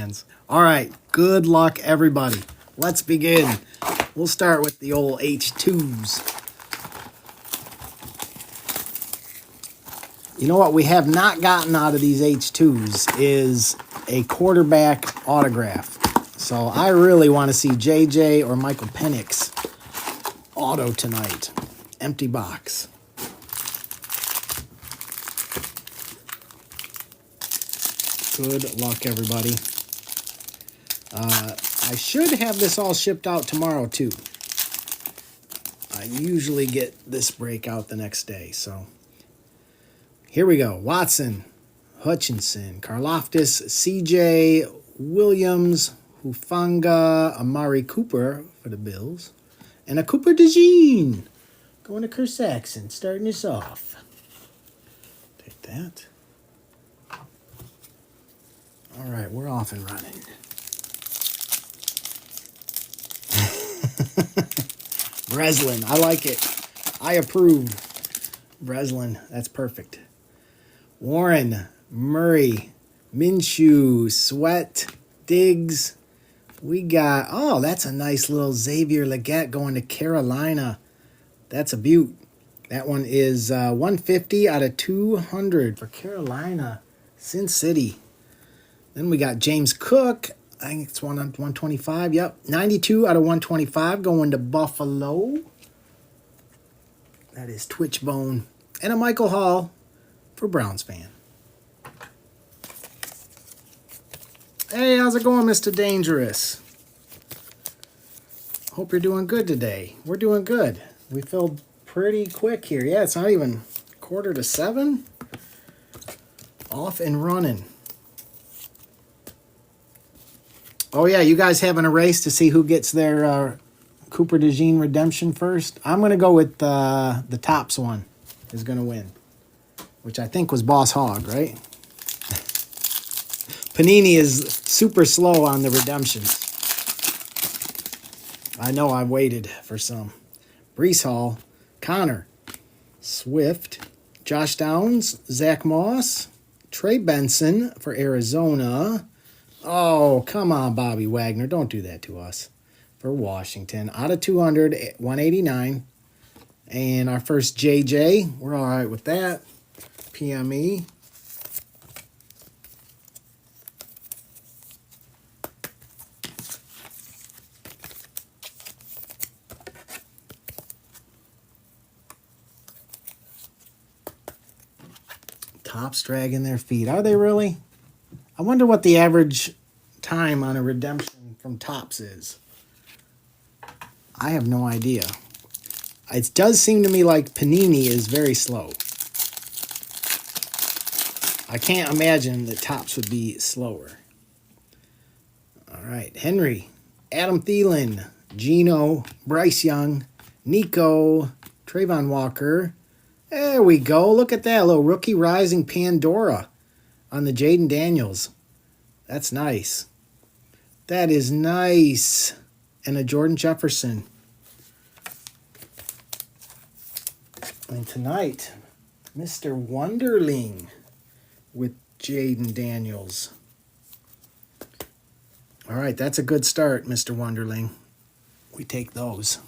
fans. All right, good luck, everybody. Let's begin. We'll start with the old H2s. You know what we have not gotten out of these H2s is a quarterback autograph. So I really want to see JJ or Michael Penix auto tonight. Empty box. Good luck, everybody. I should have this all shipped out tomorrow, too. I usually get this break out the next day, so... Here we go. Watson, Hutchinson, Karlaftis, CJ, Williams, Hufanga, Amari Cooper for the Bills, and a Cooper DeJean going to Kerr Saxon, starting us off. Take that. All right, we're off and running. Breslin, I like it. I approve. Breslin, that's perfect. Warren, Murray, Minshew, Sweat, Diggs. We got, oh, that's a nice little Xavier Legette going to Carolina. That's a beaut. That one is 150 out of 200 for Carolina. Sin City. Then we got James Cook. I think it's 125. Yep. 92 out of 125 going to Buffalo. That is Twitchbone. And a Michael Hall for Browns fan. Hey, how's it going, Mr. Dangerous? Hope you're doing good today. We're doing good. We filled pretty quick here. Yeah, it's not even 6:45. Off and running. Oh, yeah, you guys having a race to see who gets their Cooper DeJean redemption first? I'm going to go with the Tops one is going to win, which I think was Boss Hog, right? Panini is super slow on the redemptions. I know I waited for some. Breece Hall, Connor, Swift, Josh Downs, Zach Moss, Trey Benson for Arizona. Oh, come on, Bobby Wagner. Don't do that to us. For Washington. Out of 200, 189. And our first JJ. We're all right with that. PME. Tops dragging their feet. Are they really? I wonder what the average time on a redemption from Tops is. I have no idea. It does seem to me like Panini is very slow. I can't imagine that Tops would be slower. All right. Henry, Adam Thielen, Gino, Bryce Young, Nico, Trayvon Walker. There we go. Look at that. A little rookie rising Pandora on the Jaden Daniels. That's nice. That is nice. And a Jordan Jefferson. And tonight, Mr. Wonderling with Jaden Daniels. All right, that's a good start, Mr. Wonderling. We take those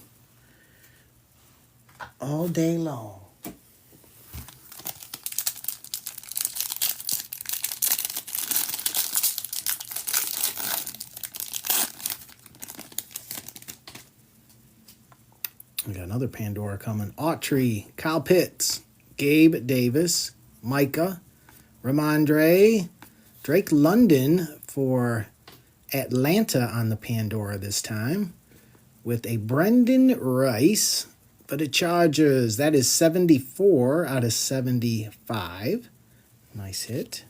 all day long. We got another Pandora coming. Autry, Kyle Pitts, Gabe Davis, Micah, Ramondre, Drake London for Atlanta on the Pandora this time, with a Brendan Rice for the Chargers. That is 74 out of 75. Nice hit.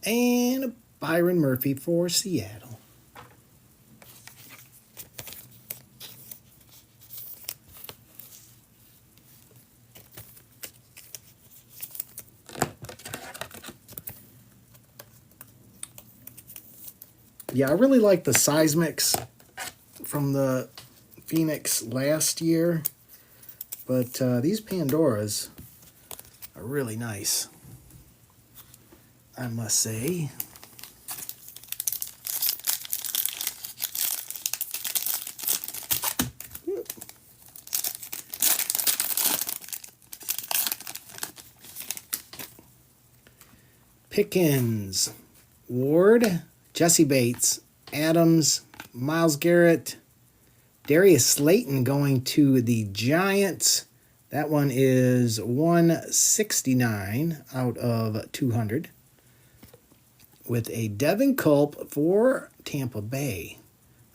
And Byron Murphy for Seattle. Yeah, I really like the Seismics from the Phoenix last year, but these Pandoras are really nice, I must say. Pickens, Ward, Jesse Bates, Adams, Myles Garrett, Darius Slayton going to the Giants. That one is 169 out of 200. With a Devin Culp for Tampa Bay.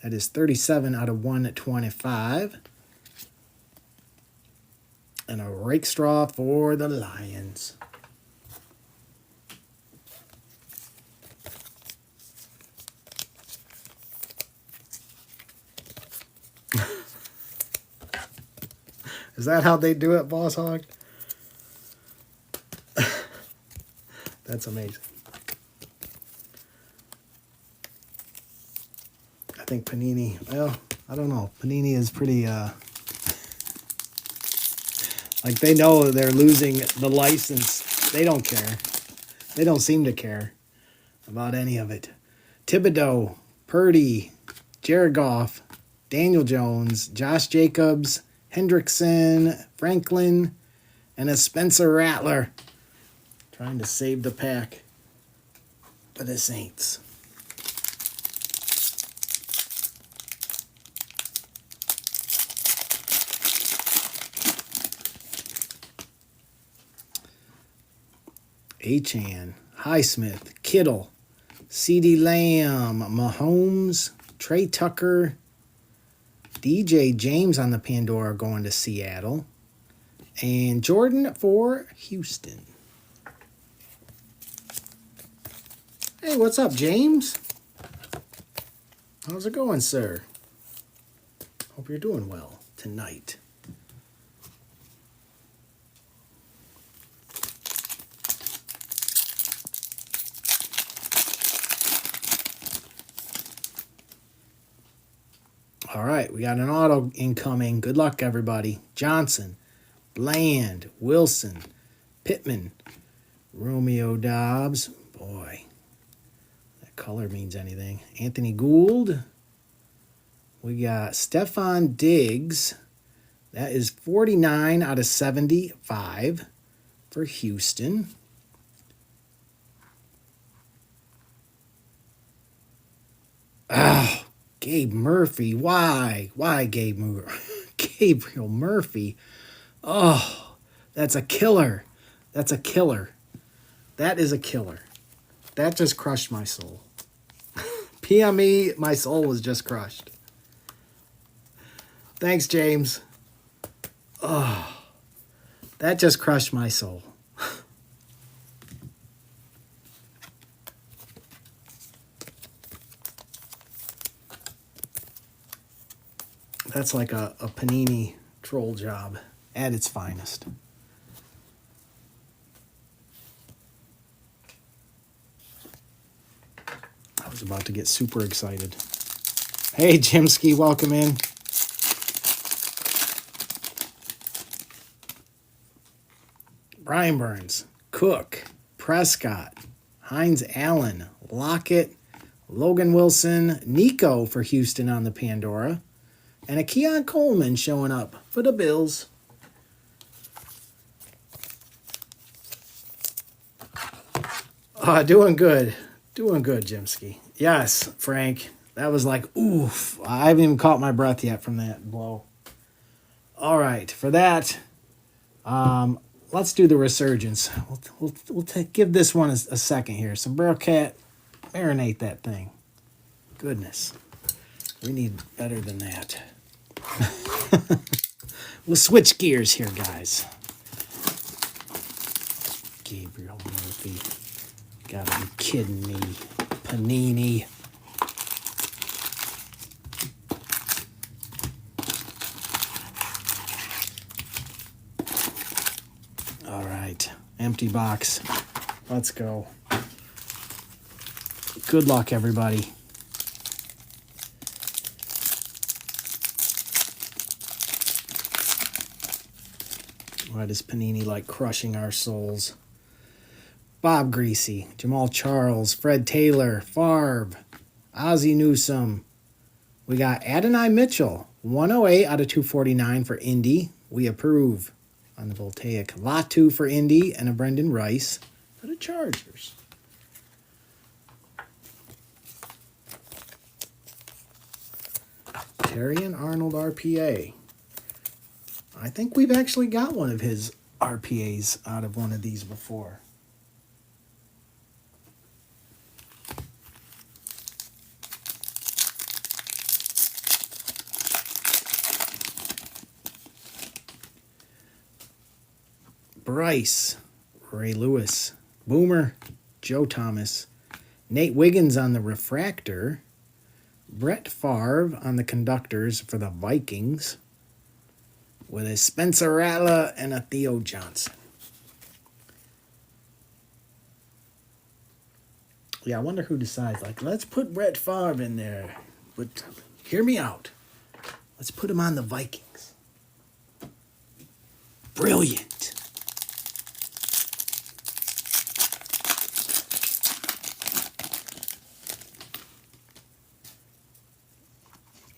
That is 37 out of 125. And a Rakestraw for the Lions. Is that how they do it, Boss Hog? That's amazing. I think Panini, well, I don't know. Panini is pretty, like they know they're losing the license. They don't care. They don't seem to care about any of it. Thibodeau, Purdy, Jared Goff, Daniel Jones, Josh Jacobs, Hendrickson, Franklin, and a Spencer Rattler. Trying to save the pack for the Saints. Achane, Highsmith, Kittle, CeeDee Lamb, Mahomes, Trey Tucker, DJ James on the Pandora going to Seattle, and Jordan for Houston. Hey, what's up, James? How's it going, sir? Hope you're doing well tonight. All right, we got an auto incoming. Good luck, everybody. Johnson, Bland, Wilson, Pittman, Romeo Dobbs. Boy, that color means anything. Anthony Gould. We got Stephon Diggs. That is 49 out of 75 for Houston. Oh, Gabe Murphy. Why? Why Gabe Murphy? Gabriel Murphy. Oh, that's a killer. That's a killer. That is a killer. That just crushed my soul. PME, my soul was just crushed. Thanks, James. Oh, that just crushed my soul. That's like a Panini troll job at its finest. I was about to get super excited. Hey, Jimsky, welcome in. Brian Burns, Cook, Prescott, Hines Allen, Lockett, Logan Wilson, Nico for Houston on the Pandora, and a Keon Coleman showing up for the Bills. Doing good. Doing good, Jimsky. Yes, Frank. That was like, oof. I haven't even caught my breath yet from that blow. All right, for that, let's do the resurgence. We'll give this one a second here. Sombrero Cat, marinate that thing. Goodness. We need better than that. We'll switch gears here, guys. Gabriel Murphy. Gotta be kidding me. Panini. All right. Empty box. Let's go. Good luck, everybody. Why does Panini like crushing our souls? Bob Greasy, Jamal Charles, Fred Taylor, Favre, Ozzie Newsome. We got Adonai Mitchell, 108 out of 249 for Indy. We approve on the Voltaic. Latu for Indy and a Brendan Rice for the Chargers. Terrion Arnold RPA. I think we've actually got one of his RPAs out of one of these before. Bryce, Ray Lewis, Boomer, Joe Thomas, Nate Wiggins on the refractor, Brett Favre on the conductors for the Vikings, with a Spencer Rattler and a Theo Johnson. Yeah, I wonder who decides, like, let's put Brett Favre in there. But hear me out. Let's put him on the Vikings. Brilliant.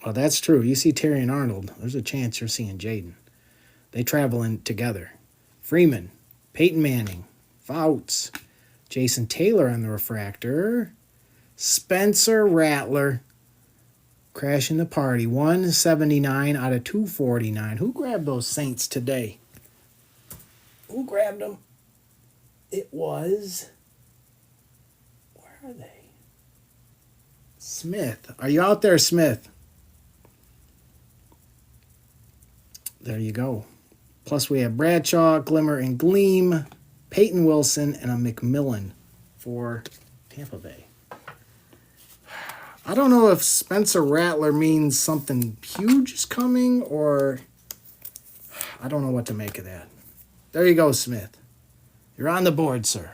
Well, that's true. You see Terry and Arnold, there's a chance you're seeing Jaden. They travel in together. Freeman, Peyton Manning, Fouts, Jason Taylor on the refractor, Spencer Rattler, crashing the party. 179 out of 249. Who grabbed those Saints today? Who grabbed them? It was... Where are they? Smith. Are you out there, Smith? There you go. Plus we have Bradshaw, Glimmer, and Gleam, Peyton Wilson, and a McMillan for Tampa Bay. I don't know if Spencer Rattler means something huge is coming, or I don't know what to make of that. There you go, Smith. You're on the board, sir.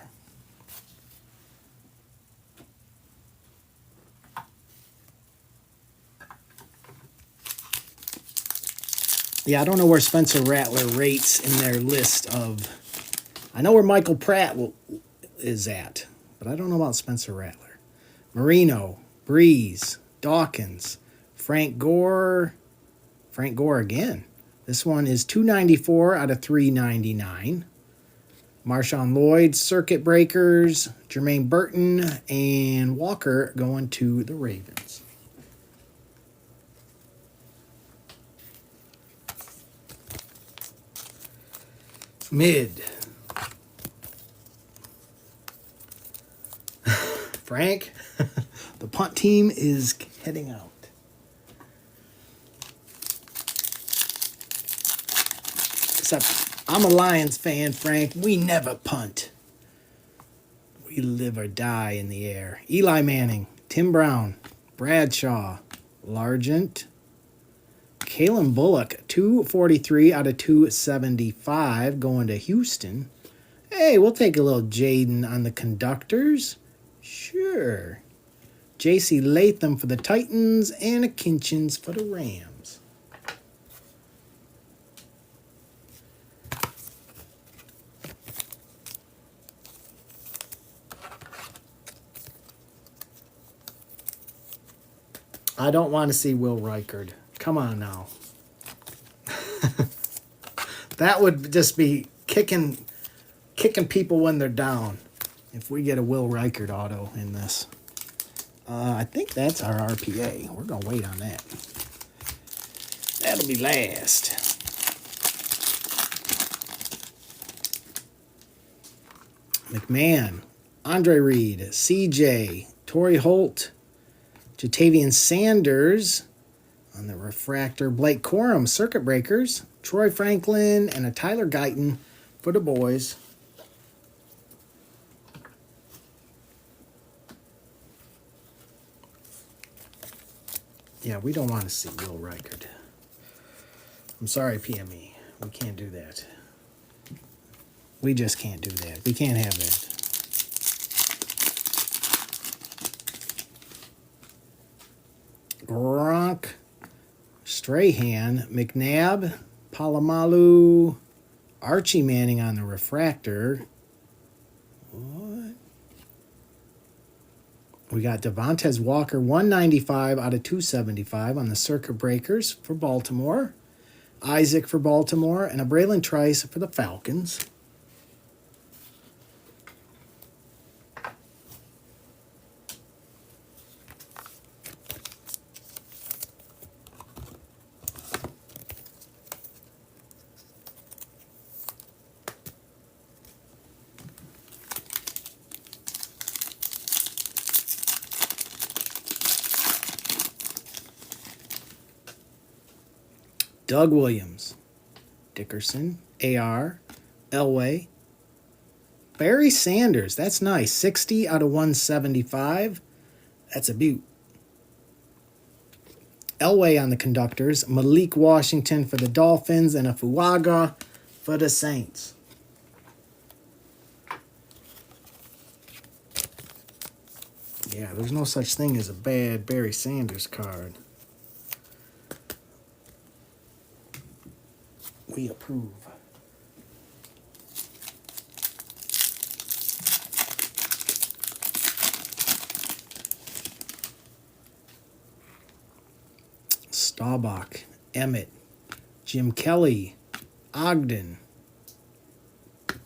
Yeah, I don't know where Spencer Rattler rates in their list of... I know where Michael Pratt is at, but I don't know about Spencer Rattler. Marino, Breeze, Dawkins, Frank Gore again. This one is 294 out of 399. Marshawn Lloyd, Circuit Breakers, Jermaine Burton, and Walker going to the Ravens. Mid. Frank, the punt team is heading out. Except I'm a Lions fan, Frank. We never punt. We live or die in the air. Eli Manning, Tim Brown, Bradshaw, Largent, Kalen Bullock, 243 out of 275, going to Houston. Hey, we'll take a little Jaden on the conductors. Sure. J.C. Latham for the Titans and a Kinchins for the Rams. I don't want to see Will Reichard. Come on now. That would just be kicking people when they're down if we get a Will Reichard auto in this. I think that's our RPA. We're going to wait on that. That'll be last. McMahon, Andre Reed, CJ, Torrey Holt, Jatavian Sanders on the refractor, Blake Corum, Circuit Breakers, Troy Franklin, and a Tyler Guyton for the boys. Yeah, we don't want to see Will Reichard. I'm sorry, PME. We can't do that. We just can't do that. We can't have that. Gronk, Strahan, McNabb, Palomalu, Archie Manning on the refractor. What? We got Devontae Walker, 195 out of 275 on the Circuit Breakers for Baltimore. Isaac for Baltimore, and a Braylon Trice for the Falcons. Doug Williams, Dickerson, AR, Elway, Barry Sanders. That's nice. 60 out of 175. That's a beaut. Elway on the conductors, Malik Washington for the Dolphins, and a Fuaga for the Saints. Yeah, there's no such thing as a bad Barry Sanders card. We approve. Staubach, Emmett, Jim Kelly, Ogden,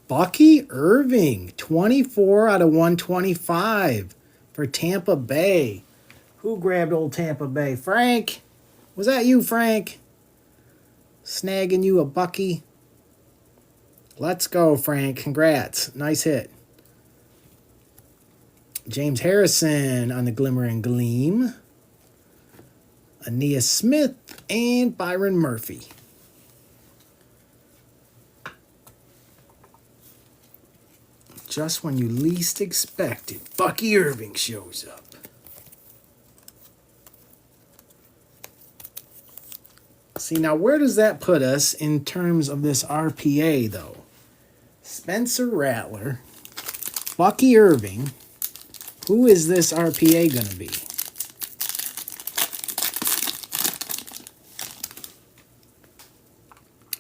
Bucky Irving, 24 out of 125 for Tampa Bay. Who grabbed old Tampa Bay? Frank? Was that you, Frank? Snagging you a Bucky? Let's go, Frank. Congrats. Nice hit. James Harrison on the Glimmer and Gleam. Aeneas Smith and Byron Murphy. Just when you least expect it, Bucky Irving shows up. See, now where does that put us in terms of this RPA, though? Spencer Rattler, Bucky Irving. Who is this RPA going to be?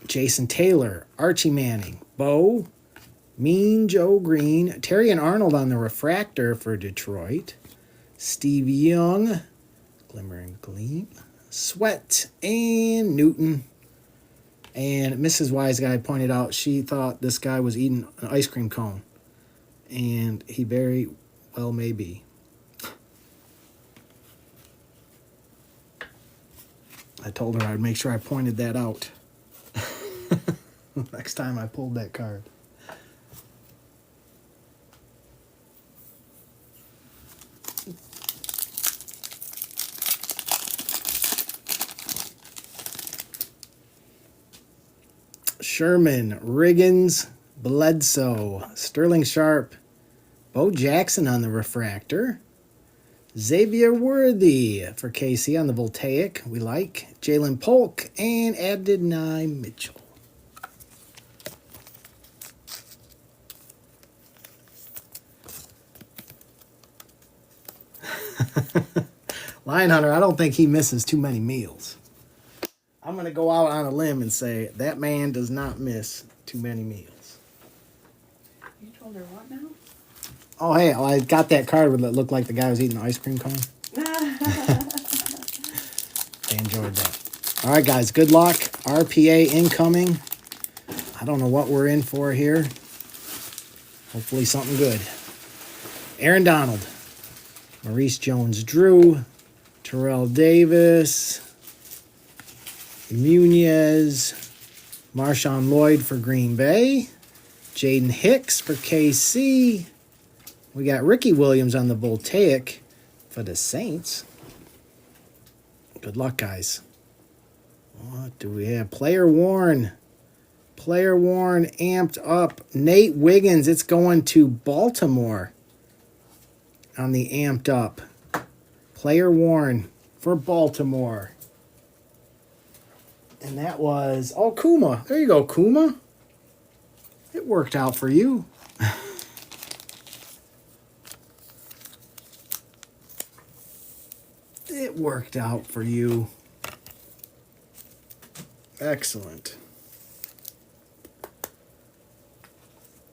Jason Taylor, Archie Manning, Bo, Mean Joe Green, Terry and Arnold on the refractor for Detroit, Steve Young, Glimmer and Gleam, Sweat, and Newton. And Mrs. Wise Guy pointed out she thought this guy was eating an ice cream cone. And he very well may be. I told her I'd make sure I pointed that out next time I pulled that card. Sherman, Riggins, Bledsoe, Sterling Sharp, Bo Jackson on the refractor, Xavier Worthy for KC on the Voltaic, we like, Jalen Polk, and Adonai Mitchell. Lion Hunter, I don't think he misses too many meals. I'm going to go out on a limb and say that man does not miss too many meals. You told her what now? Oh, hey, I got that card that looked like the guy was eating an ice cream cone. They enjoyed that. All right, guys, good luck. RPA incoming. I don't know what we're in for here. Hopefully something good. Aaron Donald, Maurice Jones-Drew, Terrell Davis, Munez, Marshawn Lloyd for Green Bay, Jaden Hicks for KC. We got Ricky Williams on the Voltaic for the Saints. Good luck, guys. What do we have? Player worn. Player worn, amped up. Nate Wiggins, it's going to Baltimore on the amped up. Player worn for Baltimore. And that was, oh, Kuma. There you go, Kuma. It worked out for you. It worked out for you. Excellent.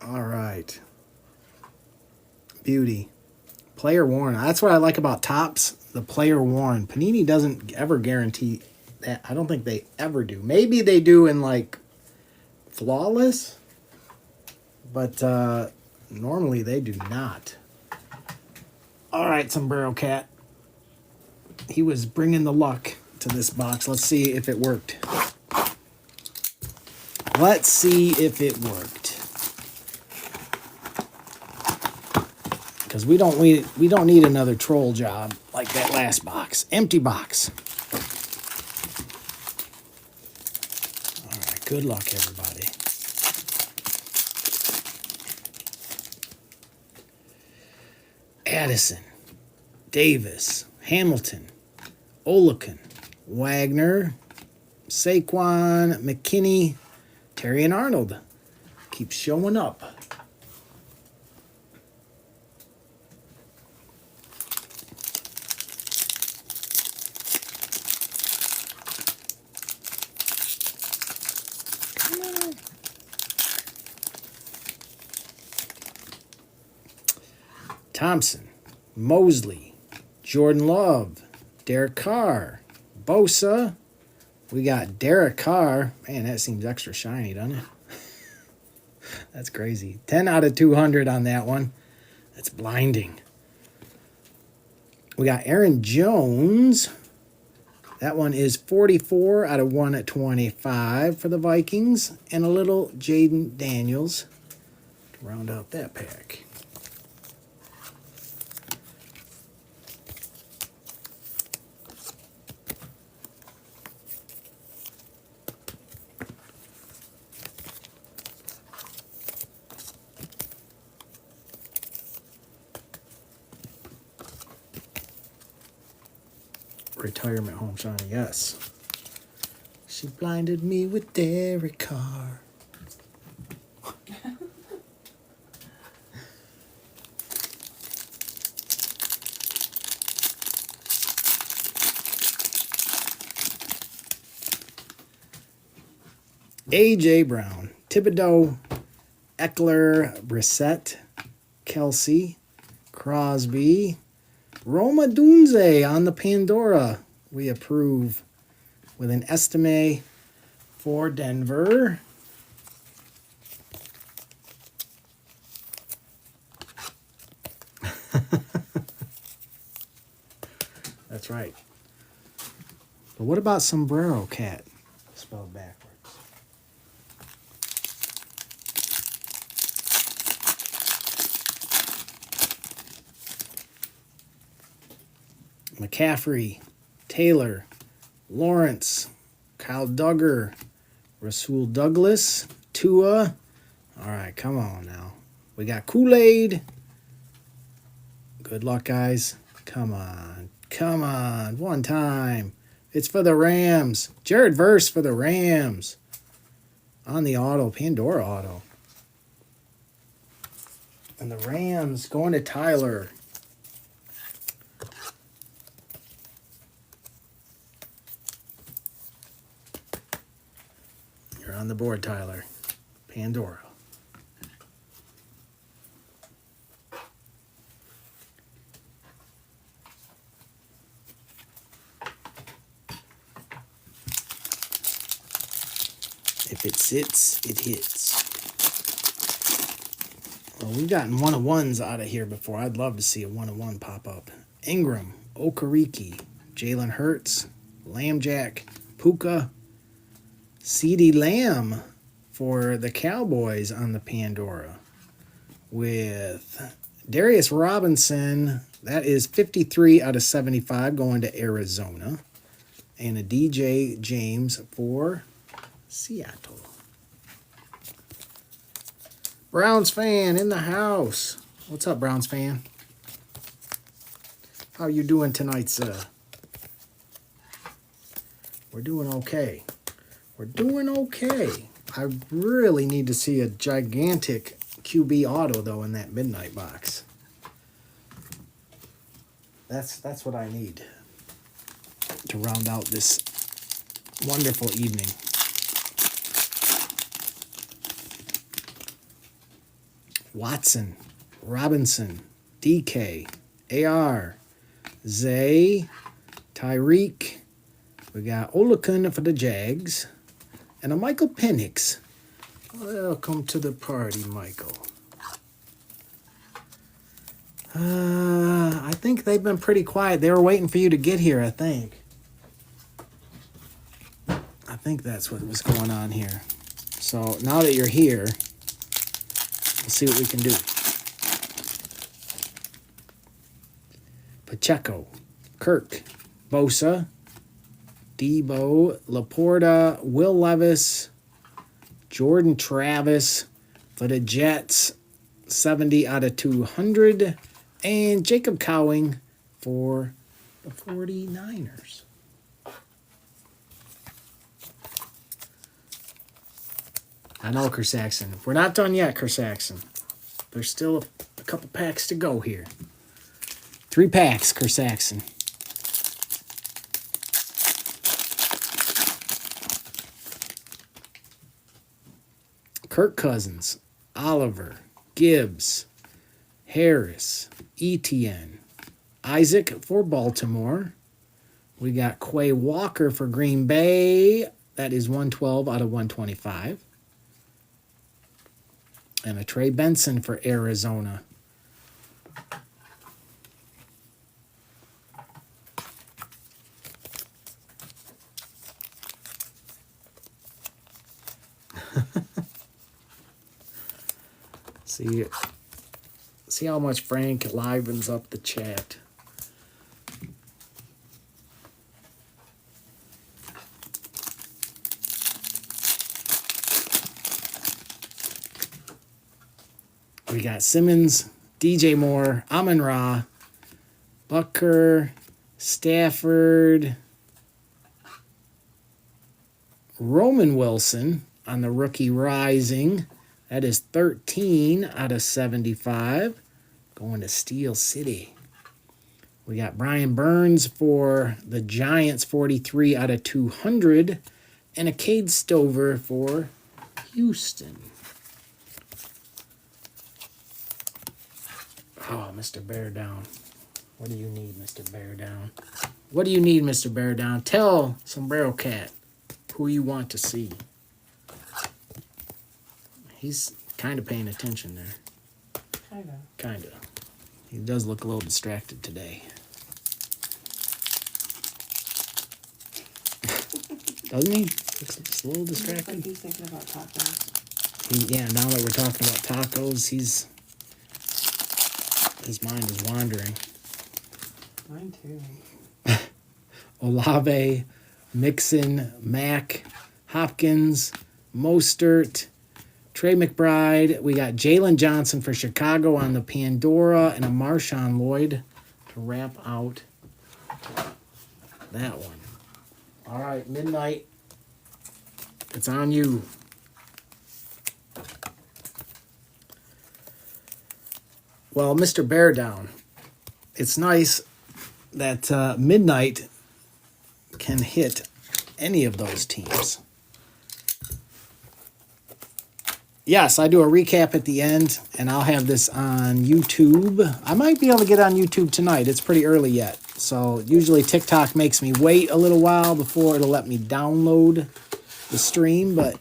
All right. Beauty. Player worn. That's what I like about Topps, the player worn. Panini doesn't ever guarantee that. I don't think they ever do. Maybe they do in like flawless, but normally they do not. All right, Sombrero Cat. He was bringing the luck to this box. Let's see if it worked. Let's see if it worked. Because we don't need another troll job like that last box. Empty box. Good luck, everybody. Addison, Davis, Hamilton, Olakin, Wagner, Saquon, McKinney, Terry and Arnold. Keep showing up. Come on. Thompson, Mosley, Jordan Love, Derek Carr, Bosa. We got Derek Carr. Man, that seems extra shiny, doesn't it? That's crazy. 10 out of 200 on that one. That's blinding. We got Aaron Jones. That one is 44 out of 125 for the Vikings. And a little Jaden Daniels to round out that pack. Retirement home shiny, yes. She blinded me with Derek Carr. A.J. Brown, Thibodeau, Eckler, Brissett, Kelsey, Crosby, Roma Dunze on the Pandora. We approve with an estimate for Denver. That's right. But what about Sombrero Cat? Spelled backwards. McCaffrey, Taylor, Lawrence, Kyle Duggar, Rasul Douglas, Tua. All right, come on now. We got Kool-Aid. Good luck, guys. Come on. Come on. One time. It's for the Rams. Jared Verse for the Rams. On the auto, Pandora auto. And the Rams going to Tyler. You're on the board, Tyler. Pandora. If it sits, it hits. Well, we've gotten one-of-ones out of here before. I'd love to see a one-of-one pop up. Ingram, Okereke, Jalen Hurts, Lambjack, Puka, CeeDee Lamb for the Cowboys on the Pandora. With Darius Robinson, that is 53 out of 75 going to Arizona. And a DJ James for Seattle. Browns fan in the house. What's up, Browns fan? How you doing tonight, sir? We're doing okay. We're doing okay. I really need to see a gigantic QB auto, though, in that midnight box. That's what I need to round out this wonderful evening. Watson, Robinson, DK, AR, Zay, Tyreek. We got Olakin for the Jags. And a Michael Penix. Welcome to the party, Michael. I think they've been pretty quiet. They were waiting for you to get here, I think. I think that's what was going on here. So now that you're here, we'll see what we can do. Pacheco, Kirk, Bosa, Debo, Laporta, Will Levis, Jordan Travis for the Jets, 70 out of 200. And Jacob Cowing for the 49ers. I know, Kersaxon. We're not done yet, Kersaxon. There's still a couple packs to go here. 3 packs, Kersaxon. Kirk Cousins, Oliver, Gibbs, Harris, Etienne, Isaac for Baltimore. We got Quay Walker for Green Bay. That is 112 out of 125. And a Trey Benson for Arizona. See how much Frank livens up the chat. We got Simmons, DJ Moore, Amon-Ra, Bucker, Stafford, Roman Wilson on the rookie rising. That is 13 out of 75. Going to Steel City. We got Brian Burns for the Giants, 43 out of 200. And a Cade Stover for Houston. Oh, Mr. Bear Down. What do you need, Mr. Bear Down? What do you need, Mr. Bear Down? Tell Sombrero Cat who you want to see. He's kind of paying attention there. Kind of. He does look a little distracted today. Doesn't he? Looks just a little distracted. Like he's thinking about tacos. Yeah, now that we're talking about tacos, his mind is wandering. Mine too. Olave, Mixon, Mack, Hopkins, Mostert, Trey McBride. We got Jalen Johnson for Chicago on the Pandora and a Marshawn Lloyd to wrap out that one. All right, Midnight. It's on you. Well, Mr. Bear Down, it's nice that Midnight can hit any of those teams. Yes, I do a recap at the end, and I'll have this on YouTube. I might be able to get on YouTube tonight. It's pretty early yet. So usually TikTok makes me wait a little while before it'll let me download the stream, but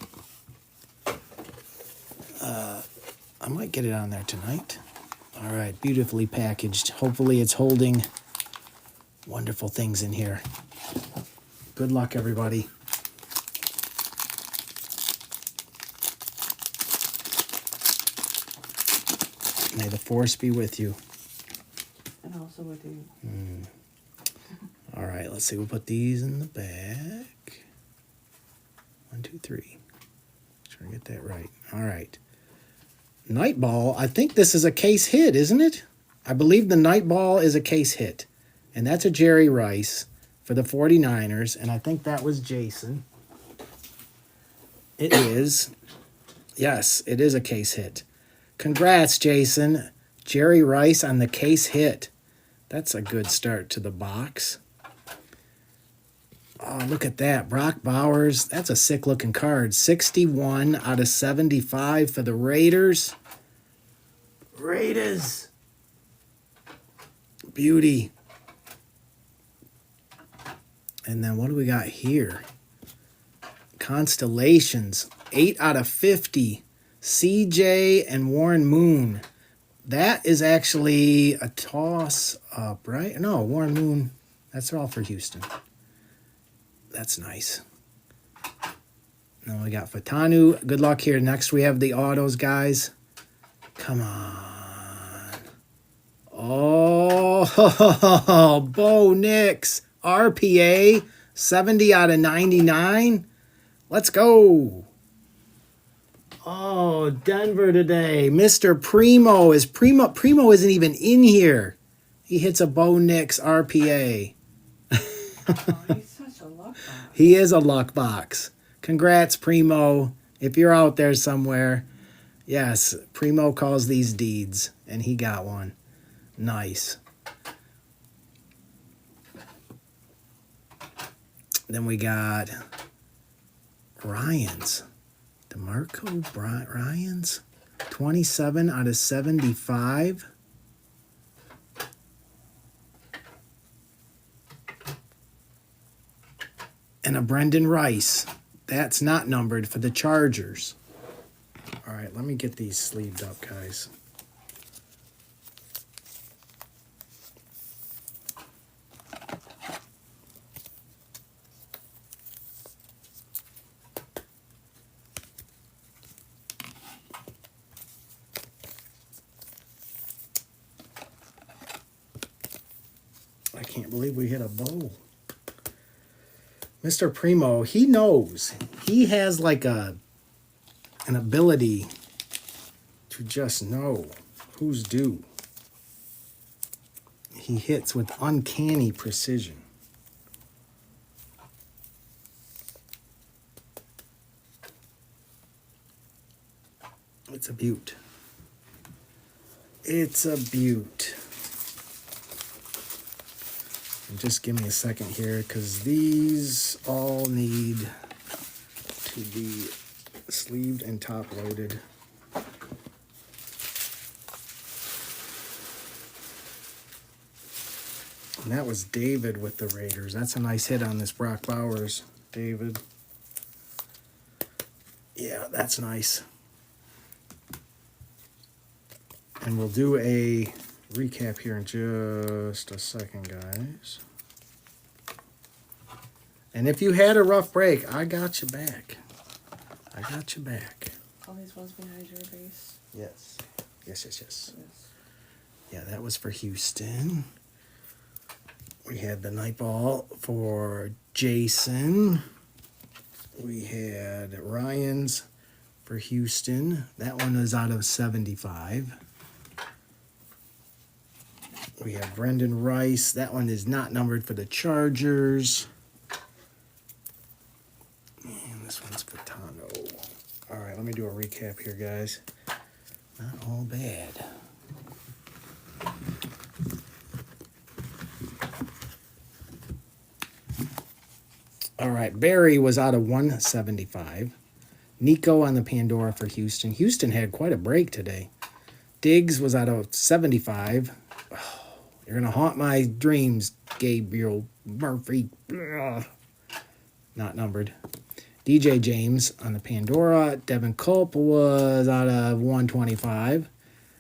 I might get it on there tonight. All right, beautifully packaged. Hopefully it's holding wonderful things in here. Good luck, everybody. May the force be with you. And also with you. All right, let's see. We'll put these in the back. 1, 2, 3. Try to get that right. All right. Nightball. I think this is a case hit, isn't it? I believe the Nightball is a case hit. And that's a Jerry Rice for the 49ers. And I think that was Jason. It is. Yes, it is a case hit. Congrats, Jason. Jerry Rice on the case hit. That's a good start to the box. Oh, look at that. Brock Bowers. That's a sick-looking card. 61 out of 75 for the Raiders. Raiders. Beauty. And then what do we got here? Constellations. 8 out of 50. CJ and Warren Moon. That is actually a toss-up, right? No, Warren Moon. That's all for Houston. That's nice. Then we got Fatanu. Good luck here. Next we have the autos, guys. Come on. Oh, Bo Nix. RPA. 70 out of 99. Let's go. Oh, Denver today. Mr. Primo is Primo isn't even in here. He hits a Bo Nix RPA. Oh, he's such a luck box. He is a luck box. Congrats, Primo. If you're out there somewhere. Yes, Primo calls these deeds, and he got one. Nice. Then we got Ryans. DeMarco Ryans. 27 out of 75. And a Brendan Rice. That's not numbered for the Chargers. All right, let me get these sleeved up, guys. I can't believe we hit a bow. Mr. Primo, he knows. He has like an ability to just know who's due. He hits with uncanny precision. It's a beaut. It's a beaut. And just give me a second here, because these all need to be sleeved and top loaded. And that was David with the Raiders. That's a nice hit on this Brock Bowers, David. Yeah, that's nice. And we'll do a recap here in just a second, guys. And if you had a rough break, I got you back. I got you back. All these ones behind your base. Yes. Yes. Yes. Yeah, that was for Houston. We had the night ball for Jason. We had Ryan's for Houston. That one was out of 75. We have Brendan Rice. That one is not numbered for the Chargers. And this one's for Tano. All right, let me do a recap here, guys. Not all bad. All right, Barry was out of 175. Nico on the Pandora for Houston. Houston had quite a break today. Diggs was out of 75. Oh, you're going to haunt my dreams, Gabriel Murphy. Ugh. Not numbered. DJ James on the Pandora. Devin Culp was out of 125.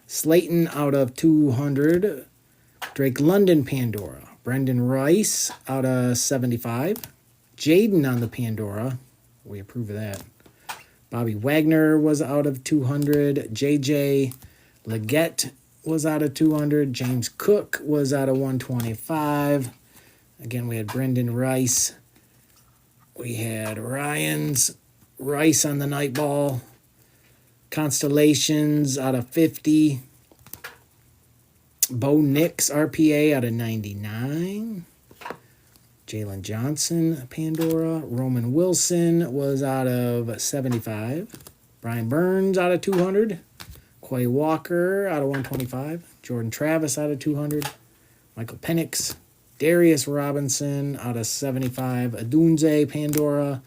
Slayton out of 200. Drake London Pandora. Brendan Rice out of 75. Jaden on the Pandora. We approve of that. Bobby Wagner was out of 200. JJ Leggett was out of 200. James Cook was out of 125. Again, we had Brendan Rice. We had Ryan's Rice on the night ball. Constellations out of 50. Bo Nix RPA out of 99. Jalen Johnson, Pandora. Roman Wilson was out of 75. Brian Burns out of 200. Quay Walker out of 125. Jordan Travis out of 200. Michael Penix. Darius Robinson out of 75. Adunze, Pandora.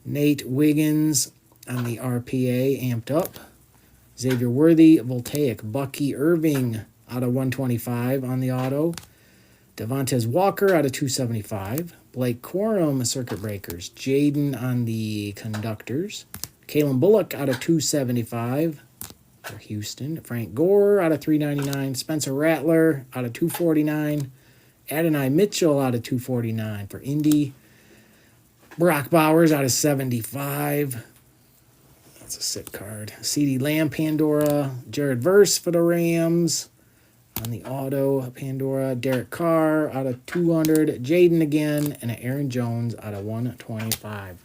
Nate Wiggins on the RPA, amped up. Xavier Worthy, Voltaic. Bucky Irving out of 125 on the auto. Devontae Walker out of 275. Blake Corum, Circuit Breakers. Jaden on the conductors. Kalen Bullock out of 275 for Houston. Frank Gore out of 399. Spencer Rattler out of 249. Adonai Mitchell out of 249 for Indy. Brock Bowers out of 75. That's a sick card. CeeDee Lamb, Pandora. Jared Verse for the Rams. On the auto, Pandora. Derek Carr out of 200. Jaden again. And an Aaron Jones out of 125.